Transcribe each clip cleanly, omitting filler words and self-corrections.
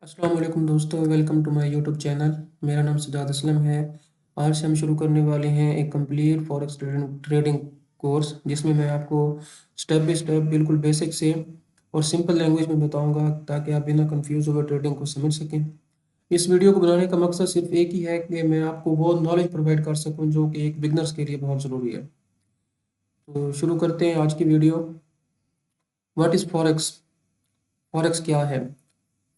अस्सलाम वालेकुम दोस्तों, welcome to my YouTube channel. मेरा नाम सजाद असलम है। आज से हम शुरू करने वाले हैं एक कंप्लीट फॉरेक्स ट्रेडिंग कोर्स, जिसमें मैं आपको स्टेप बाय स्टेप बिल्कुल बेसिक से और सिंपल लैंग्वेज में बताऊंगा ताकि आप बिना कंफ्यूज हुए ट्रेडिंग को समझ सकें। इस वीडियो को बनाने का मकसद सिर्फ एक ही है कि मैं आपको वो नॉलेज प्रोवाइड कर सकूं जो कि एक बिगनर्स के लिए बहुत ज़रूरी है। तो शुरू करते हैं आज की video. What is forex? Forex क्या है?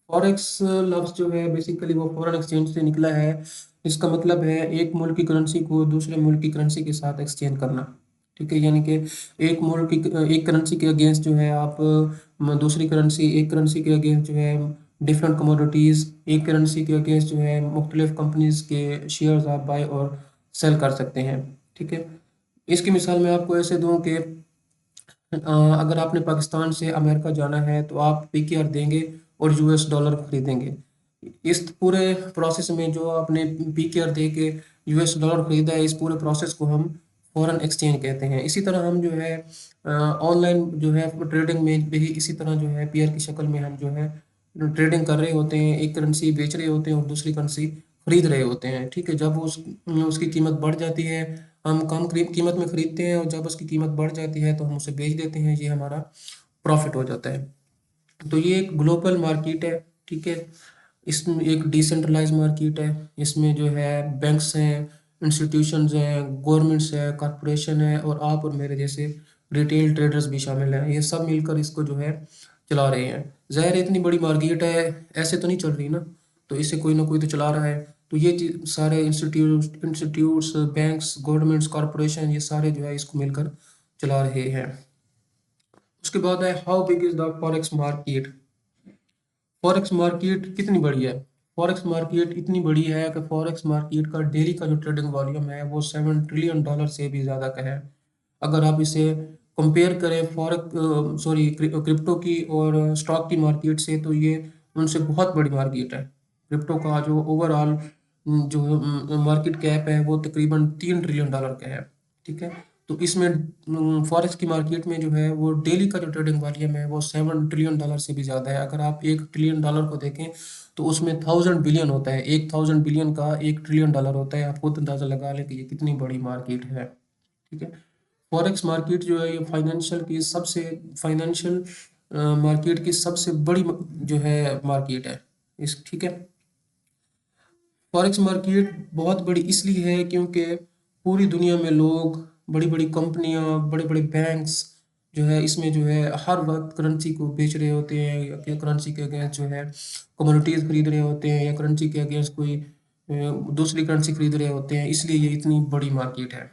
फॉरेक्स लफ्ज़ जो है बेसिकली वो फॉरेन एक्सचेंज से निकला है। इसका मतलब है एक मुल्क की करेंसी को दूसरे मुल्क की करेंसी के साथ एक्सचेंज करना। ठीक है, यानी कि एक मुल्क की एक करेंसी के अगेंस्ट जो है आप दूसरी करेंसी, एक करेंसी के अगेंस्ट जो है डिफरेंट कमोडिटीज़, एक करेंसी के अगेंस्ट जो है मुख्तलिफ कंपनीज के शेयर्स आप बाय और सेल कर सकते हैं। ठीक है, इसकी मिसाल मैं आपको ऐसे दूं कि अगर आपने पाकिस्तान से अमेरिका जाना है तो आप पीकेआर देंगे और यूएस डॉलर खरीदेंगे। इस पूरे प्रोसेस में जो आपने पीकेआर दे के यूएस डॉलर खरीदा है, इस पूरे प्रोसेस को हम फॉरेन एक्सचेंज कहते हैं। इसी तरह हम जो है ऑनलाइन जो है ट्रेडिंग में भी इसी तरह जो है पेयर की शक्ल में हम जो है ट्रेडिंग कर रहे होते हैं। एक करेंसी बेच रहे होते हैं और दूसरी करेंसी खरीद रहे होते हैं। ठीक है, जब उसकी कीमत बढ़ जाती है, हम कम कीमत में खरीदते हैं, और जब उसकी कीमत बढ़ जाती है तो हम उसे बेच देते हैं। ये हमारा प्रॉफिट हो जाता है। तो ये एक ग्लोबल मार्केट है। ठीक है, इसमें एक डिसेंट्रलाइज मार्केट है। इसमें जो है बैंक्स हैं, इंस्टीट्यूशंस हैं, गवर्नमेंट्स है, कॉरपोरेशन है, और आप और मेरे जैसे रिटेल ट्रेडर्स भी शामिल हैं। ये सब मिलकर इसको जो है चला रहे हैं। ज़ाहिर है इतनी बड़ी मार्केट है, ऐसे तो नहीं चल रही ना, तो इसे कोई ना कोई तो चला रहा है। तो ये सारे इंस्टीट्यूट्स, बैंक्स, गवर्नमेंट्स, कॉरपोरेशन, ये सारे जो है इसको मिलकर चला रहे हैं। उसके बाद है how big is the forex market? Forex market कितनी बड़ी है? फॉरेक्स मार्केट इतनी बड़ी है कि फॉरेक्स मार्केट का डेली का जो ट्रेडिंग वॉल्यूम है वो $7 ट्रिलियन से भी ज़्यादा का है। अगर आप इसे कंपेयर करें क्रिप्टो की और स्टॉक की मार्केट से, तो ये उनसे बहुत बड़ी मार्केट है। क्रिप्टो का जो ओवरऑल जो मार्केट कैप है वो तकरीबन $3 ट्रिलियन का है। ठीक है, तो इसमें फॉरेक्स की मार्केट में जो है वो डेली का जो ट्रेडिंग वॉल्यूम है वो $7 ट्रिलियन से भी ज़्यादा है। अगर आप $1 ट्रिलियन को देखें तो उसमें 1000 बिलियन होता है। 1000 बिलियन का $1 ट्रिलियन होता है। आप खुद अंदाज़ा लगा लें कि ये कितनी बड़ी मार्केट है। ठीक है, फॉरेक्स मार्केट जो है ये फाइनेंशियल मार्केट की सबसे बड़ी जो है मार्केट है। इस ठीक है, फॉरेक्स मार्केट बहुत बड़ी इसलिए है क्योंकि पूरी दुनिया में लोग, बड़ी बड़ी कंपनियां, बड़े बड़े बैंक्स जो है इसमें जो है हर वक्त करेंसी को बेच रहे होते हैं, या करेंसी के अगेंस्ट जो है कमोडिटीज खरीद रहे होते हैं, या करेंसी के अगेंस्ट कोई दूसरी करेंसी खरीद रहे होते हैं। इसलिए ये इतनी बड़ी मार्केट है।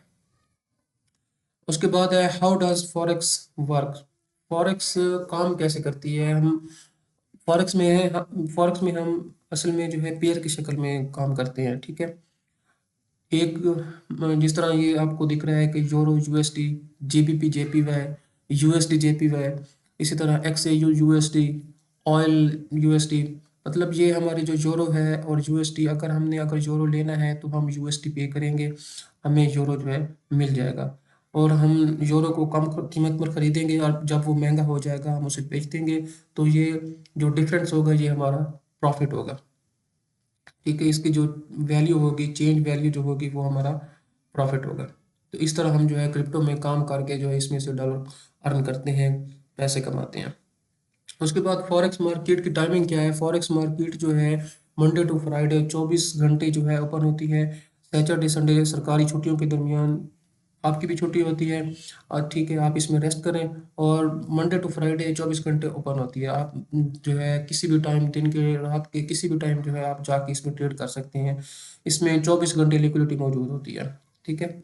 उसके बाद है how does forex work? Forex काम कैसे करती है? हम फॉरेक्स में हम असल में जो है पेयर की शक्ल में काम करते हैं। ठीक है, एक जिस तरह ये आपको दिख रहा है कि euro USD, GBP JPY, USD JPY, इसी तरह एक्सएयू यूएसडी, ऑयल यूएसडी। मतलब ये हमारे जो यूरो है और यूएसडी, अगर यूरो लेना है तो हम यूएसडी पे करेंगे, हमें यूरो जो है मिल जाएगा। और हम यूरो को कम कीमत पर खरीदेंगे और जब वो महंगा हो जाएगा हम उसे बेच देंगे। तो ये जो डिफरेंस होगा ये हमारा प्रॉफिट होगा। ठीक है, इसकी जो वैल्यू होगी, चेंज वैल्यू जो होगी, वो हमारा प्रॉफिट होगा। तो इस तरह हम जो है क्रिप्टो में काम करके जो है इसमें से डॉलर अर्न करते हैं, पैसे कमाते हैं। उसके बाद फॉरेक्स मार्केट की टाइमिंग क्या है? फॉरेक्स मार्केट जो है मंडे टू फ्राइडे 24 घंटे जो है ओपन होती है। सैटरडे संडे सरकारी छुट्टियों के दरमियान आपकी भी छुट्टी होती है, और ठीक है आप इसमें रेस्ट करें। और मंडे टू फ्राइडे 24 घंटे ओपन होती है। आप जो है किसी भी टाइम, दिन के रात के किसी भी टाइम जो है आप जाके इसमें ट्रेड कर सकते हैं। इसमें 24 घंटे लिक्विडिटी मौजूद होती है। ठीक है,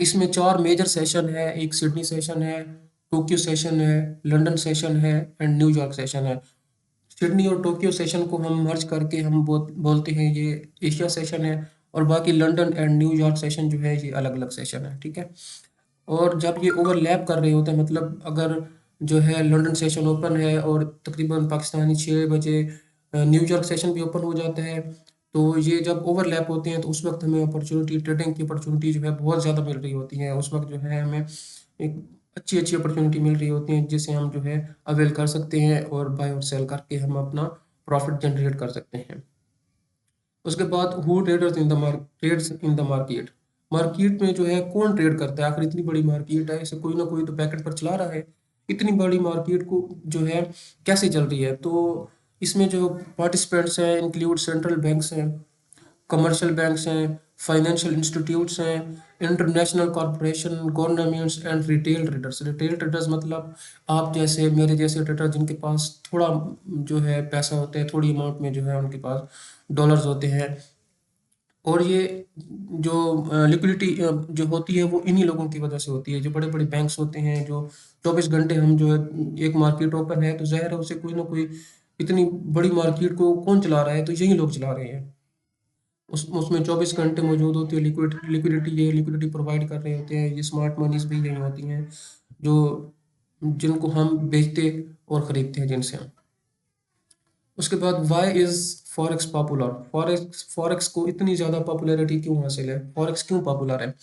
इसमें 4 मेजर सेशन है। एक सिडनी सेशन है, टोक्यो सेशन है, लंदन सेशन है एंड न्यूयॉर्क सेशन है। सिडनी और टोक्यो सेशन को हम मर्ज करके हम बोलते हैं ये एशिया सेशन है, और बाकी लंदन एंड न्यूयॉर्क सेशन जो है ये अलग अलग सेशन है। ठीक है, और जब ये ओवरलैप कर रहे होते हैं, मतलब अगर जो है लंदन सेशन ओपन है और तकरीबन पाकिस्तानी 6 बजे न्यूयॉर्क सेशन भी ओपन हो जाता है, तो ये जब ओवरलैप होते हैं तो उस वक्त हमें अपॉर्चुनिटी, ट्रेडिंग की अपॉर्चुनिटी जो है बहुत ज़्यादा मिल रही होती है। उस वक्त जो है हमें एक अच्छी अच्छी अपॉर्चुनिटी मिल रही होती है जिसे हम जो है अवेल कर सकते हैं, और बाय और सेल करके हम अपना प्रॉफिट जनरेट कर सकते हैं। उसके बाद who traders in the trades in the market, market में जो है कौन ट्रेड करता है, आखिर इतनी बड़ी मार्केट है, इसे कोई ना कोई तो पैकेट पर चला रहा है, इतनी बड़ी मार्केट को जो है कैसे चल रही है। तो इसमें जो पार्टिसिपेंट्स हैं इंक्लूड सेंट्रल बैंक्स हैं, कमर्शियल बैंक्स हैं, फाइनेंशियल इंस्टीट्यूट्स हैं, international corporation, governments and retail traders. Retail traders मतलब आप जैसे मेरे जैसे ट्रेडर जिनके पास थोड़ा जो है पैसा होता है, थोड़ी अमाउंट में जो है उनके पास डॉलर्स होते हैं, और ये जो लिक्विडिटी जो होती है वो इन्हीं लोगों की वजह से होती है। जो बड़े बड़े बैंक्स होते हैं, जो 24 घंटे हम जो है एक मार्केट ओपन है तो ज़ाहिर है उसे कोई ना कोई, इतनी बड़ी मार्केट को कौन चला रहा है, तो यही लोग चला रहे हैं। उसमें 24 घंटे मौजूद होती है, लिक्विडिटी ये लिक्विडिटी प्रोवाइड कर रहे होते हैं। ये स्मार्ट मनीज भी यही होती हैं जो जिनको हम बेचते और ख़रीदते हैं जिनसे हम। उसके बाद why is forex popular, forex forex को इतनी ज़्यादा पॉपुलैरिटी क्यों हासिल है, फॉरेक्स क्यों पॉपुलर है,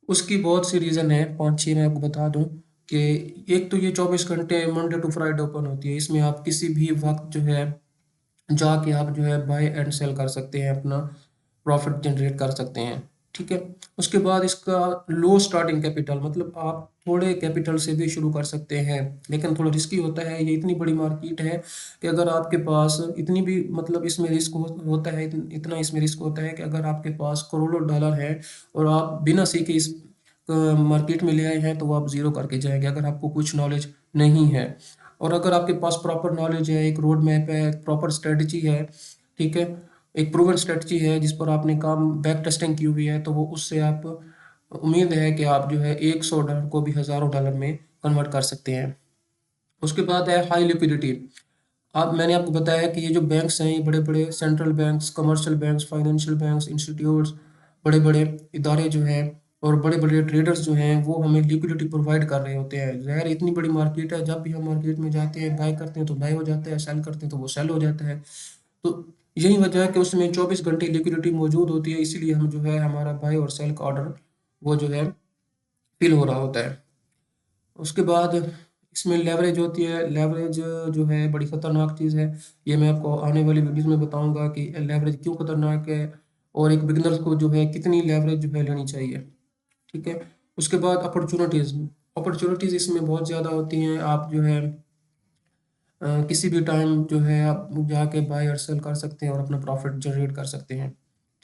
उसकी बहुत सी रीज़न है, 5-6 मैं आपको बता दूं। कि एक तो ये 24 घंटे मंडे टू फ्राइडे ओपन होती है, इसमें आप किसी भी वक्त जो है जाके आप जो है बाय एंड सेल कर सकते हैं, अपना प्रॉफिट जनरेट कर सकते हैं। ठीक है। उसके बाद इसका लो स्टार्टिंग कैपिटल, मतलब आप थोड़े कैपिटल से भी शुरू कर सकते हैं, लेकिन थोड़ा रिस्की होता है। ये इतनी बड़ी मार्केट है कि अगर आपके पास इतनी भी मतलब इसमें रिस्क होता है, इतना इसमें रिस्क होता है कि अगर आपके पास करोड़ों डॉलर है और आप बिना सीखे इस मार्केट में ले आए हैं तो वो आप ज़ीरो करके जाएंगे अगर आपको कुछ नॉलेज नहीं है। और अगर आपके पास प्रॉपर नॉलेज है, एक रोड मैप है, एक प्रॉपर स्ट्रेटजी है, ठीक है, एक प्रूवन स्ट्रेटजी है जिस पर आपने काम बैक टेस्टिंग की हुई है, तो वो उससे आप उम्मीद है कि आप जो है $100 को भी हज़ारों डॉलर में कन्वर्ट कर सकते हैं। उसके बाद है हाई लिक्विडिटी। आप मैंने आपको बताया कि ये जो बैंक्स हैं, ये बड़े बड़े central banks, commercial banks, financial banks, institutes, बड़े बड़े इदारे जो हैं और बड़े बड़े ट्रेडर्स जो हैं वो हमें लिक्विडिटी प्रोवाइड कर रहे होते हैं। ज़ाहिर है, इतनी बड़ी मार्केट है, जब भी हम मार्केट में जाते हैं बाय करते हैं तो बाय हो जाता है, सेल करते हैं तो वो सेल हो जाता है। तो यही वजह है कि उसमें 24 घंटे लिक्विडिटी मौजूद होती है, इसीलिए हम जो है हमारा बाय और सेल का ऑर्डर वो जो है फिल हो रहा होता है। उसके बाद इसमें लेवरेज होती है। लेवरेज जो है बड़ी ख़तरनाक चीज़ है। ये मैं आपको आने वाली वीडियोस में बताऊंगा कि लेवरेज क्यों ख़तरनाक है और एक बिगनर्स को जो है कितनी लेवरेज जो है लेनी चाहिए। ठीक है। उसके बाद अपॉर्चुनिटीज़, अपॉर्चुनिटीज़ इसमें बहुत ज़्यादा होती हैं। आप जो है किसी भी टाइम जो है आप जाके बाय और सेल कर सकते हैं और अपना प्रॉफिट जनरेट कर सकते हैं।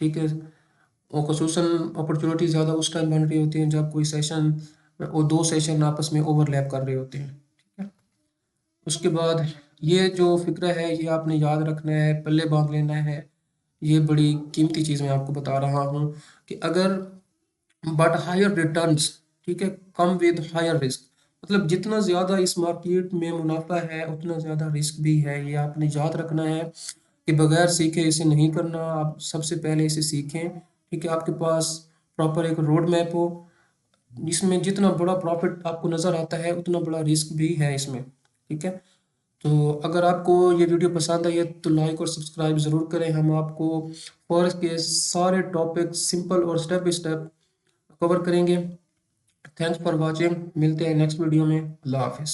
ठीक है। और खसूसन अपॉर्चुनिटी ज़्यादा उस टाइम बन रही होती हैं जब कोई सेशन और दो सेशन आपस में ओवरलैप कर रहे होते हैं। ठीक है। उसके बाद ये जो फ़िक्र है ये आपने याद रखना है, पल्ले बांध लेना है। ये बड़ी कीमती चीज़ मैं आपको बता रहा हूँ कि अगर बट हायर रिटर्न्स, ठीक है, कम विद हायर रिस्क, मतलब जितना ज़्यादा इस मार्केट में मुनाफा है उतना ज़्यादा रिस्क भी है। ये आपने याद रखना है कि बगैर सीखे इसे नहीं करना, आप सबसे पहले इसे सीखें। ठीक है। आपके पास प्रॉपर एक रोड मैप हो जिसमें जितना बड़ा प्रॉफिट आपको नज़र आता है उतना बड़ा रिस्क भी है इसमें। ठीक है। तो अगर आपको ये वीडियो पसंद आई है तो लाइक और सब्सक्राइब ज़रूर करें। हम आपको फॉरेक्स के सारे टॉपिक सिंपल और स्टेप बाय स्टेप कवर करेंगे। थैंक्स फॉर वॉचिंग, मिलते हैं नेक्स्ट वीडियो में। अल्लाह हाफिज़।